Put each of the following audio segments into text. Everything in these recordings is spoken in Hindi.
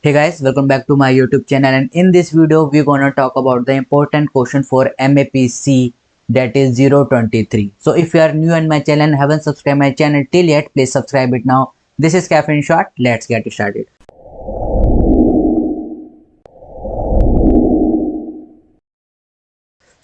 Hey guys, welcome back to my YouTube channel, and in this video we're gonna talk about the important question for MAPC, that is 023. So if you are new on my channel and haven't subscribed my channel till yet, please subscribe it now. This is Caffeine Shot. Let's get started.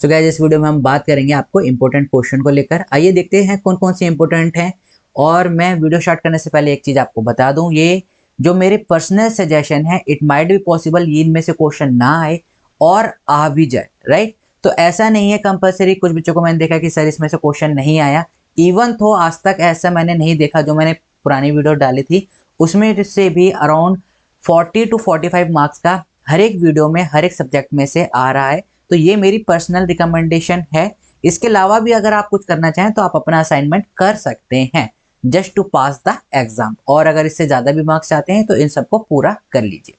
So guys, इस वीडियो में हम बात करेंगे आपको इंपॉर्टेंट क्वेश्चन को लेकर। आइए देखते हैं कौन कौन से इंपॉर्टेंट हैं। और मैं वीडियो स्टार्ट करने से पहले एक चीज आपको बता दूं, ये जो मेरे पर्सनल सजेशन है, इट माइट बी पॉसिबल ये इनमें से क्वेश्चन ना आए और आ भी जाए, राइट। तो ऐसा नहीं है कंपलसरी। कुछ बच्चों को मैंने देखा कि सर इसमें से क्वेश्चन नहीं आया, इवन तो आज तक ऐसा मैंने नहीं देखा। जो मैंने पुरानी वीडियो डाली थी उसमें से भी अराउंड 40 to 45 मार्क्स का हर एक वीडियो में हर एक सब्जेक्ट में से आ रहा है। तो ये मेरी पर्सनल रिकमेंडेशन है। इसके अलावा भी अगर आप कुछ करना चाहें तो आप अपना असाइनमेंट कर सकते हैं, just to pass the exam. और अगर इससे ज्यादा भी मार्क्स चाहते हैं तो इन सबको पूरा कर लीजिए।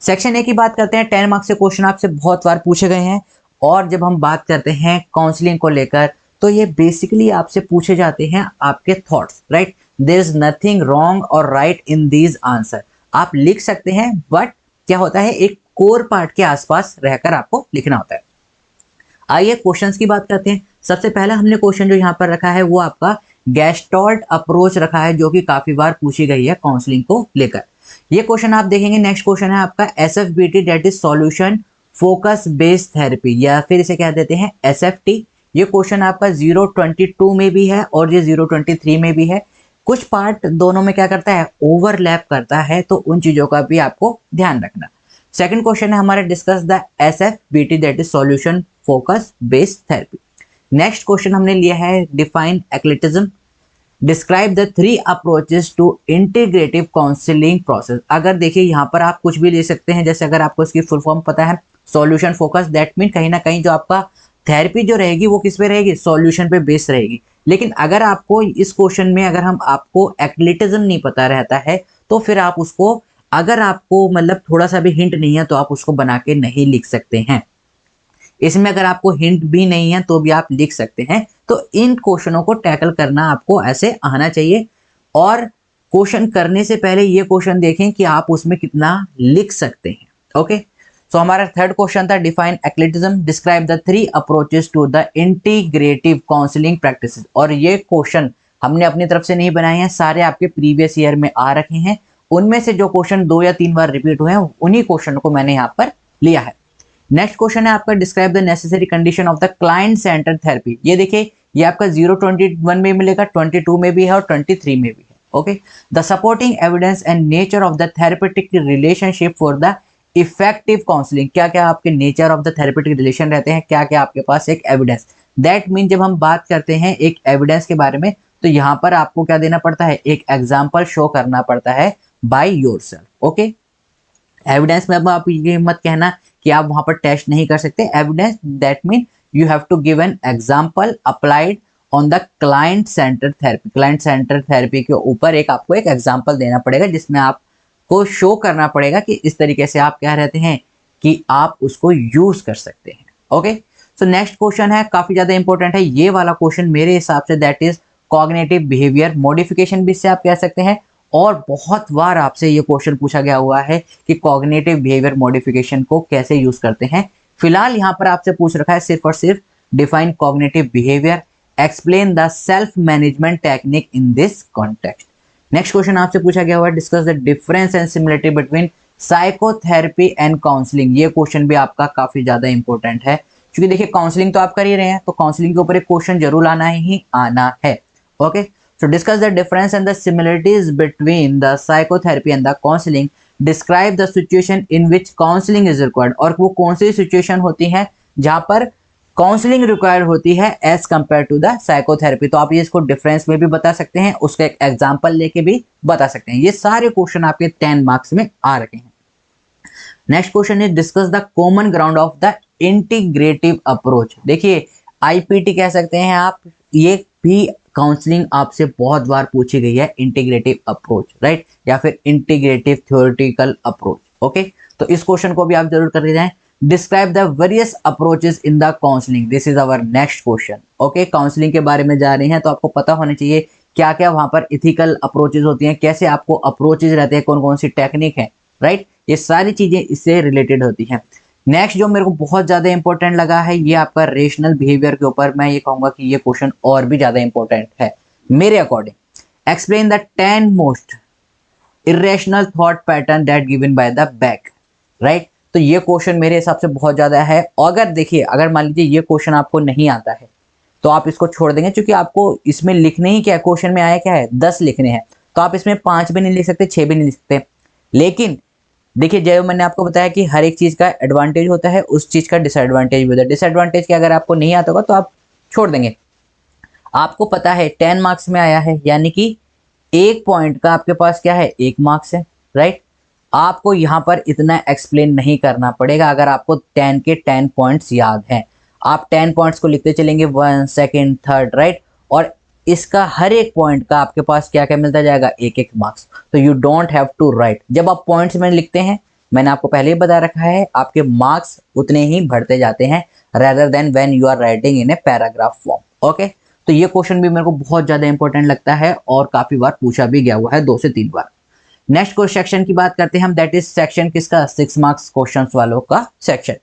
सेक्शन ए की बात करते हैं। 10 मार्क्स से क्वेश्चन आपसे बहुत बार पूछे गए हैं। और जब हम बात करते हैं काउंसलिंग को लेकर, तो ये बेसिकली आपसे पूछे जाते हैं आपके thoughts, right. There is nothing wrong और राइट इन दीज आंसर। आप लिख सकते हैं, बट क्या होता है, एक कोर पार्ट के आसपास रहकर आपको लिखना होता है। आइए क्वेश्चंस की बात करते हैं। सबसे पहला हमने क्वेश्चन जो यहाँ पर रखा है वो आपका गेस्टॉल्ट अप्रोच रखा है, जो कि काफी बार पूछी गई है काउंसलिंग को लेकर। ये क्वेश्चन आप देखेंगे। नेक्स्ट क्वेश्चन है आपका SFBT, that is solution focused based therapy, या फिर इसे कह देते हैं SFT। ये क्वेश्चन आपका 022 में भी है और ये 023 में भी है। कुछ पार्ट दोनों में क्या करता है, ओवरलैप करता है, तो उन चीजों का भी आपको ध्यान रखना। सेकंड क्वेश्चन है हमारा discuss the SFBT, that is solution focused based therapy. Next question हमने लिया है define eclecticism, describe the 3 approaches to integrative counselling process. अगर देखिए यहाँ पर आप कुछ भी ले सकते हैं, जैसे अगर आपको इसकी फुल फॉर्म पता है सॉल्यूशन फोकस, दैट मीन कहीं ना कहीं जो आपका थेरेपी जो रहेगी वो किस पे रहेगी, सॉल्यूशन पे बेस रहेगी। लेकिन अगर आपको इस क्वेश्चन में अगर हम आपको एक्लिटिज्म नहीं पता रहता है, तो फिर आप उसको, अगर आपको मतलब थोड़ा सा भी हिंट नहीं है तो आप उसको बना के नहीं लिख सकते हैं। इसमें अगर आपको हिंट भी नहीं है तो भी आप लिख सकते हैं। तो इन क्वेश्चनों को टैकल करना आपको ऐसे आना चाहिए। और क्वेश्चन करने से पहले ये क्वेश्चन देखें कि आप उसमें कितना लिख सकते हैं। ओके, सो हमारा थर्ड क्वेश्चन था define eclecticism, describe the 3 approaches to the integrative counselling practices. और ये क्वेश्चन हमने अपनी तरफ से नहीं बनाए हैं, सारे आपके प्रीवियस ईयर में आ रखे हैं। उनमें से जो क्वेश्चन 2 या 3 बार रिपीट हुए हैं उन्हीं क्वेश्चन को मैंने यहाँ पर लिया है। नेक्स्ट क्वेश्चन है आपका describe the necessary condition of the client centred therapy. ये देखिए, ये आपका 021 में मिलेगा, 22 में भी है और 23 में भी है। Okay, the supporting evidence and nature of the therapeutic relationship for the effective counselling. क्या क्या आपके nature of the therapeutic relation रहते हैं, क्या क्या आपके पास एक एविडेंस। दैट मीन जब हम बात करते हैं एक एविडेंस के बारे में, तो यहाँ पर आपको क्या देना पड़ता है, एक एग्जाम्पल शो करना पड़ता है बाय योरसेल्फ। ओके, एविडेंस में अब आप ये मत कहना कि आप वहां पर टेस्ट नहीं कर सकते। Evidence that mean you have to give an example applied on the client centred therapy. Client centred therapy के ऊपर आपको एक एग्जांपल देना पड़ेगा, जिसमें आपको शो करना पड़ेगा कि इस तरीके से आप क्या रहते हैं कि आप उसको यूज कर सकते हैं। ओके, सो नेक्स्ट क्वेश्चन है, काफी ज्यादा इंपॉर्टेंट है ये वाला क्वेश्चन मेरे हिसाब से, that is cognitive behaviour modification भी इससे आप कह सकते हैं। और बहुत बार आपसे ये क्वेश्चन पूछा गया हुआ है कि कॉग्निटिव बिहेवियर मॉडिफिकेशन को कैसे यूज करते हैं। फिलहाल यहाँ पर आपसे पूछ रखा है सिर्फ और सिर्फ define cognitive behaviour, explain the self management technique in this context. Next question आपसे पूछा गया हुआ है discuss the difference and similarity between psychotherapy and counselling. ये क्वेश्चन भी आपका काफी ज्यादा इंपॉर्टेंट है, क्योंकि देखिए काउंसलिंग तो आप कर ही रहे हैं, तो काउंसलिंग के ऊपर एक क्वेश्चन जरूर आना ही आना है। Okay, so discuss the difference and the similarities between the psychotherapy and the counseling, describe the situation in which counseling is required। और वो कौन सी सिचुएशन होती है जहां पर काउंसलिंग रिक्वायर्ड होती है as compare to the psychotherapy. तो आप ये इसको डिफरेंस में भी बता सकते हैं, उसका एक एग्जांपल लेके भी बता सकते हैं। ये सारे क्वेश्चन आपके 10 मार्क्स में आ रखे हैं। Next question is discuss the common ground of the integrative approach. देखिए IPT कह सकते हैं आप, ये भी काउंसलिंग आपसे बहुत बार पूछी गई है, इंटीग्रेटिव अप्रोच, राइट, या फिर इंटीग्रेटिव थ्योरेटिकल अप्रोच। ओके, तो इस क्वेश्चन को भी आप जरूर कर जाएं। Describe the various approaches in the counselling, this is our next question. Okay, counselling के बारे में जा रहे हैं तो आपको पता होना चाहिए क्या क्या वहां पर इथिकल अप्रोचेस होती हैं, कैसे आपको अप्रोचेस रहते हैं, कौन कौन सी टेक्निक है। राइट। ये सारी चीजें इससे रिलेटेड होती हैं। नेक्स्ट जो मेरे को बहुत ज्यादा इंपॉर्टेंट लगा है ये आपका रेशनल बिहेवियर के ऊपर, मैं ये कहूंगा कि ये क्वेश्चन और भी ज्यादा इंपॉर्टेंट है मेरे according. Explain the 10 most irrational thought pattern that given by the back, right. तो ये क्वेश्चन मेरे हिसाब से बहुत ज्यादा है। अगर देखिए, अगर मान लीजिए ये क्वेश्चन आपको नहीं आता है तो आप इसको छोड़ देंगे, क्योंकि आपको इसमें लिखने ही क्या है, क्वेश्चन में आया क्या है 10 लिखने हैं, तो आप इसमें 5 भी नहीं लिख सकते, 6 भी नहीं लिख सकते। लेकिन देखिए, जब मैंने आपको बताया कि हर एक चीज का एडवांटेज होता है, उस चीज का डिसएडवांटेज भी होता है। डिसएडवांटेज क्या, अगर आपको नहीं आता होगा तो आप छोड़ देंगे। आपको पता है 10 मार्क्स में आया है, यानी कि एक पॉइंट का आपके पास क्या है, 1 मार्क्स है, राइट। आपको यहाँ पर इतना एक्सप्लेन नहीं करना पड़ेगा अगर आपको 10 के 10 पॉइंट्स याद हैं। आप 10 पॉइंट्स को लिखते चलेंगे, 1 सेकंड थर्ड, राइट। और इसका हर एक पॉइंट का आपके पास क्या क्या मिलता जाएगा, 1-1 मार्क्स। तो you don't have to write. जब आप पॉइंट्स में लिखते हैं, मैंने आपको पहले ही बता रखा है, आपके मार्क्स उतने ही बढ़ते जाते हैं rather than when you are writing in a paragraph form. Okay, तो ये क्वेश्चन भी मेरे को बहुत ज्यादा इंपॉर्टेंट लगता है और काफी बार पूछा भी गया हुआ है, 2 से 3 बार। नेक्स्ट को सेक्शन की बात करते हैं हम, दैट इज सेक्शन किसका, 6 मार्क्स क्वेश्चंस वालों का section.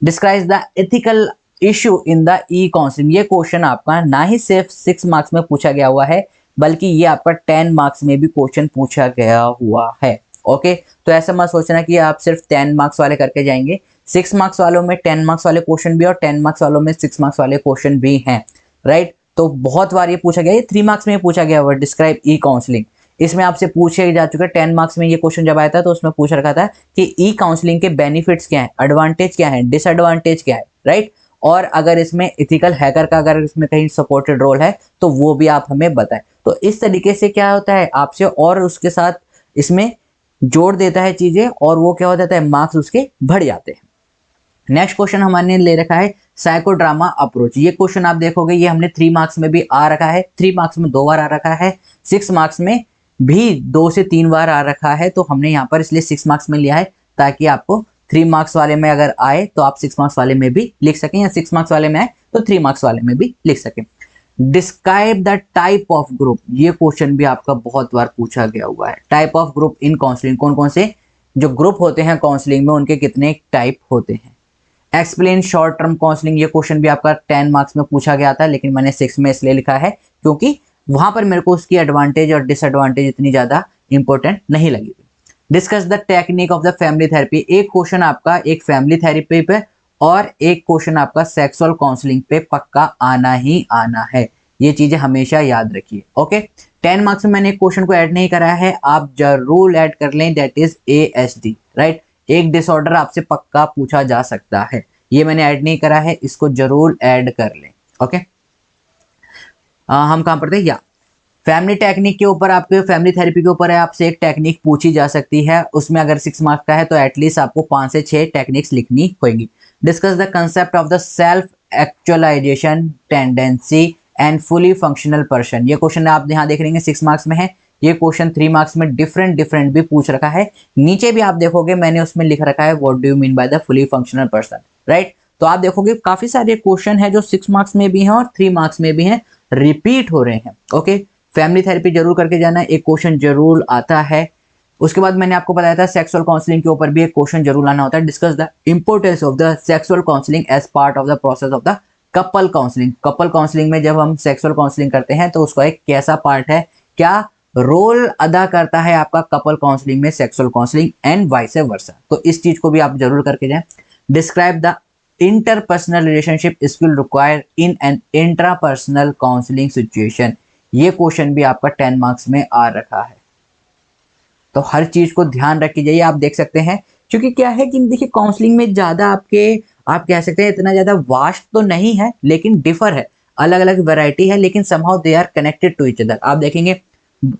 Describe the ethical issue in the E counselling. ये क्वेश्चन आपका ना ही सिर्फ 6 मार्क्स में पूछा गया हुआ है, बल्कि ये आपका 10 मार्क्स में भी क्वेश्चन पूछा गया हुआ है। ओके, तो ऐसा मत सोचना कि आप सिर्फ 10 मार्क्स वाले करके जाएंगे। 6 मार्क्स वालों में 10 मार्क्स वाले क्वेश्चन भी और 10 मार्क्स वालों में 6 मार्क्स वाले क्वेश्चन भी हैं, राइट। तो बहुत बार ये पूछा गया, ये 3 मार्क्स में पूछा गया हुआ, डिस्क्राइब ई काउंसलिंग। इसमें आपसे पूछे जा चुका है, 10 मार्क्स में ये क्वेश्चन जब आया था तो उसमें पूछ रखा था कि ई काउंसलिंग के बेनिफिट्स क्या है, एडवांटेज क्या है, डिसएडवांटेज क्या है, राइट। और अगर इसमें इथिकल हैकर का अगर इसमें कहीं सपोर्टेड रोल है तो वो भी आप हमें बताएं। तो इस तरीके से क्या होता है आपसे, और उसके साथ इसमें जोड़ देता है चीजें, और वो क्या हो जाता है, मार्क्स उसके बढ़ जाते हैं। नेक्स्ट क्वेश्चन हमारे ले रखा है साइकोड्रामा अप्रोच। ये क्वेश्चन आप देखोगे ये हमने 3 मार्क्स में भी आ रखा है, 3 मार्क्स में 2 बार आ रखा है, 6 मार्क्स में भी 2 से 3 बार आ रखा है। तो हमने यहाँ पर इसलिए 6 मार्क्स में लिया है ताकि आपको 3 मार्क्स वाले में अगर आए तो आप 6 मार्क्स वाले में भी लिख सकें, या 6 मार्क्स वाले में आए तो 3 मार्क्स वाले में भी लिख सकें। Describe the type of group. ये क्वेश्चन भी आपका बहुत बार पूछा गया हुआ है। Type of group in counselling, कौन कौन से जो ग्रुप होते हैं काउंसलिंग में उनके कितने टाइप होते हैं। Explain short term counselling. ये क्वेश्चन भी आपका 10 मार्क्स में पूछा गया था, लेकिन मैंने 6 में इसलिए लिखा है क्योंकि वहां पर मेरे को उसकी एडवांटेज और डिसएडवांटेज इतनी ज्यादा इंपॉर्टेंट नहीं लगी। Discuss the technique of the family therapy. एक क्वेश्चन आपका एक फैमिली थेरेपी पे और एक क्वेश्चन आपका सेक्सुअल काउंसलिंग पे पक्का आना ही आना है। ये चीजें हमेशा याद रखिए। ओके, 10 मार्क्स में मैंने एक क्वेश्चन को ऐड नहीं करा है, आप जरूर ऐड कर लें, दैट इज ASD, राइट। एक डिसऑर्डर आपसे पक्का पूछा जा सकता है, ये मैंने ऐड नहीं करा है, इसको जरूर ऐड कर लें। ओके, हम कहां पढ़ते हैं, या फैमिली टेक्निक के ऊपर, आपके फैमिली थेरेपी के ऊपर है, आपसे एक टेक्निक पूछी जा सकती है, उसमें अगर 6 मार्क्स का है तो एटलीस्ट आपको 5 से 6 टेक्निक्स लिखनी होगी। Discuss the concept of the self actualisation tendency and fully functional person. ये क्वेश्चन आप यहाँ देख लेंगे 6 मार्क्स में है, ये क्वेश्चन 3 मार्क्स में डिफरेंट भी पूछ रखा है। नीचे भी आप देखोगे मैंने उसमें लिख रखा है what do you mean by the fully functional person, right. तो आप देखोगे काफी सारे क्वेश्चन है जो 6 मार्क्स में भी हैं और 3 मार्क्स में भी हैं, रिपीट हो रहे हैं। ओके, फैमिली थेरेपी जरूर करके जाना, एक क्वेश्चन जरूर आता है। उसके बाद मैंने आपको बताया था सेक्सुअल काउंसलिंग के ऊपर भी एक क्वेश्चन जरूर आना होता है। Discuss the importance of the sexual counselling as part of the process of the couple counselling. Couple counselling में जब हम सेक्सुअल काउंसलिंग करते हैं तो उसका एक कैसा पार्ट है, क्या रोल अदा करता है आपका कपल काउंसलिंग में sexual counselling and vice versa. तो इस चीज को भी आप जरूर करके जाएं। Describe the interpersonal relationship skill required in an intrapersonal counselling situation. ये क्वेश्चन भी आपका 10 मार्क्स में आ रखा है। तो हर चीज को ध्यान रख के जाइए, आप देख सकते हैं, क्योंकि क्या है कि देखिए काउंसलिंग में ज्यादा आपके आप कह सकते हैं इतना ज्यादा वास्ट तो नहीं है, लेकिन डिफर है, अलग अलग वैरायटी है, लेकिन somehow they are connected to each other. आप देखेंगे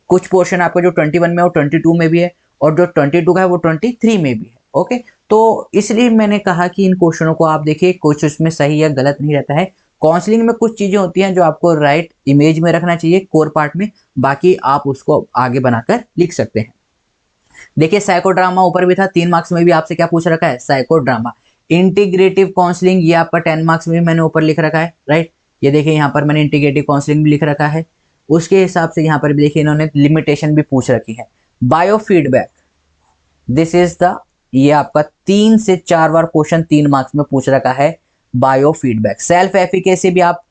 कुछ पोर्शन आपका जो 21 में वो 22 में भी है, और जो 22 का है वो 23 में भी है। ओके, तो इसलिए मैंने कहा कि इन क्वेश्चनों को आप देखिए, कुछ उसमें सही या गलत नहीं रहता है। काउंसलिंग में कुछ चीजें होती हैं जो आपको राइट इमेज में रखना चाहिए कोर पार्ट में, बाकी आप उसको आगे बनाकर लिख सकते हैं। देखिए साइकोड्रामा ऊपर भी था, 3 मार्क्स में भी आपसे क्या पूछ रखा है, साइकोड्रामा। इंटीग्रेटिव काउंसलिंग ये आपका 10 मार्क्स में भी मैंने ऊपर लिख रखा है, राइट। ये देखिए यहाँ पर मैंने इंटीग्रेटिव काउंसलिंग भी लिख रखा है। उसके हिसाब से यहाँ पर भी देखिए इन्होंने लिमिटेशन भी पूछ रखी है। बायोफीडबैक, दिस इज द, ये आपका 3 से 4 बार क्वेश्चन 3 मार्क्स में पूछ रखा है बायो फीडबैक। सेल्फ एफिकेसी भी आप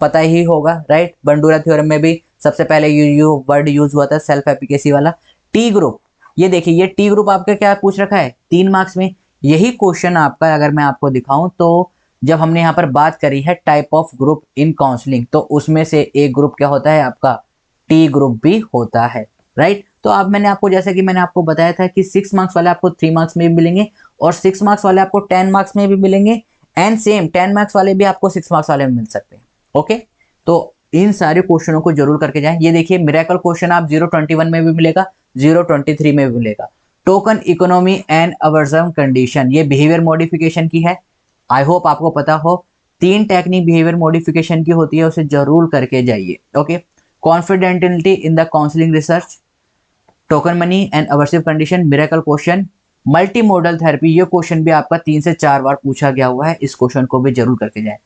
पता ही होगा, राइट। बंडूरा थ्योरम में भी सबसे पहले यू वर्ड यूज हुआ था सेल्फ एफिकेसी वाला। टी ग्रुप, ये देखिए ये टी ग्रुप आपका क्या पूछ रखा है 3 मार्क्स में। यही क्वेश्चन आपका अगर मैं आपको दिखाऊं तो जब हमने यहाँ पर बात करी है type of group in counselling, तो उसमें से एक ग्रुप क्या होता है आपका टी ग्रुप भी होता है, राइट। तो अब मैंने आपको जैसे कि मैंने आपको बताया था कि 6 मार्क्स वाले आपको 3 मार्क्स में भी मिलेंगे और 6 मार्क्स वाले आपको 10 मार्क्स में भी मिलेंगे, एंड सेम 10 मार्क्स वाले भी आपको 6 मार्क्स वाले में मिल सकते हैं। ओके, तो इन सारे क्वेश्चनों को जरूर करके जाएं। ये देखिए मिरेकल क्वेश्चन आप 021 में भी मिलेगा, 023 में भी मिलेगा। Token economy and aversion condition, ये बिहेवियर मॉडिफिकेशन की है। आई होप आपको पता हो 3 टेक्निक बिहेवियर मॉडिफिकेशन की होती है, उसे जरूर करके जाइए। Okay, confidentiality in the counselling research, token money and aversive condition, miracle question, multimodal therapy, ये क्वेश्चन भी आपका 3 से 4 बार पूछा गया हुआ है, इस क्वेश्चन को भी जरूर करके जाए।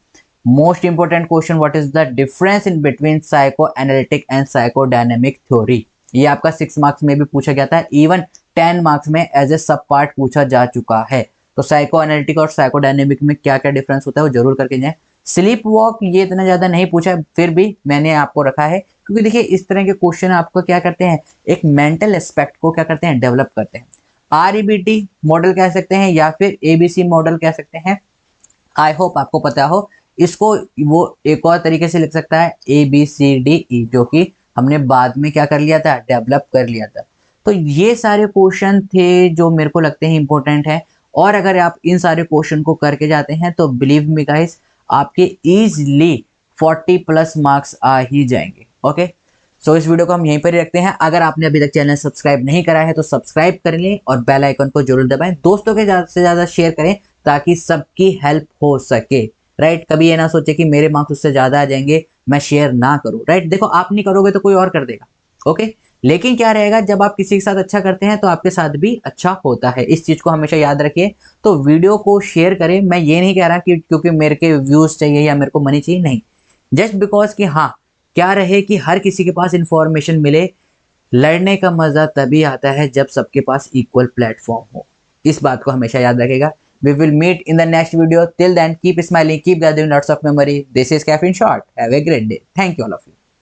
Most important question, what is the difference in between psycho analytic and psychodynamic theory, ये आपका 6 मार्क्स में भी पूछा गया था, इवन 10 मार्क्स में एज ए सब पार्ट पूछा जा चुका है। तो साइको एनालिटिक और साइकोडायनेमिक में क्या क्या डिफरेंस होता है वो जरूर करके जाए। स्लीप वॉक ये इतना ज्यादा नहीं पूछा, फिर भी मैंने आपको रखा है क्योंकि देखिए इस तरह के क्वेश्चन आपको क्या करते हैं, एक मेंटल एस्पेक्ट को क्या करते हैं, डेवलप करते हैं। REBT मॉडल कह सकते हैं या फिर ABC मॉडल कह सकते हैं। आई होप आपको पता हो इसको, वो एक और तरीके से लिख सकता है ABCDE, जो कि हमने बाद में क्या कर लिया था, डेवलप कर लिया था। तो ये सारे क्वेश्चन थे जो मेरे को लगते हैं इंपॉर्टेंट है, और अगर आप इन सारे क्वेश्चन को करके जाते हैं तो बिलीव मी गाइस आपके इजीली 40 प्लस मार्क्स आ ही जाएंगे। ओके, सो इस वीडियो को हम यहीं पर ही रखते हैं। अगर आपने अभी तक चैनल सब्सक्राइब नहीं करा है तो सब्सक्राइब कर लें और बेल आइकन को जरूर दबाएं, दोस्तों के ज़्यादा से ज़्यादा शेयर करें ताकि सबकी हेल्प हो सके, राइट। कभी ये ना सोचे कि मेरे मार्क्स उससे ज़्यादा आ जाएंगे मैं शेयर ना करूँ, राइट। देखो आप नहीं करोगे तो कोई और कर देगा, ओके। लेकिन क्या रहेगा, जब आप किसी के साथ अच्छा करते हैं तो आपके साथ भी अच्छा होता है, इस चीज़ को हमेशा याद रखिए। तो वीडियो को शेयर करें, मैं ये नहीं कह रहा कि क्योंकि मेरे के व्यूज़ चाहिए या मेरे को मनी चाहिए, नहीं, जस्ट बिकॉज कि हाँ क्या रहे कि हर किसी के पास इंफॉर्मेशन मिले। लड़ने का मजा तभी आता है जब सबके पास इक्वल प्लेटफॉर्म हो, इस बात को हमेशा याद रखेगा। We will meet in the next video, till then keep smiling, keep gathering lots of memory. This is caffeine shot, have a great day, thank you all of you.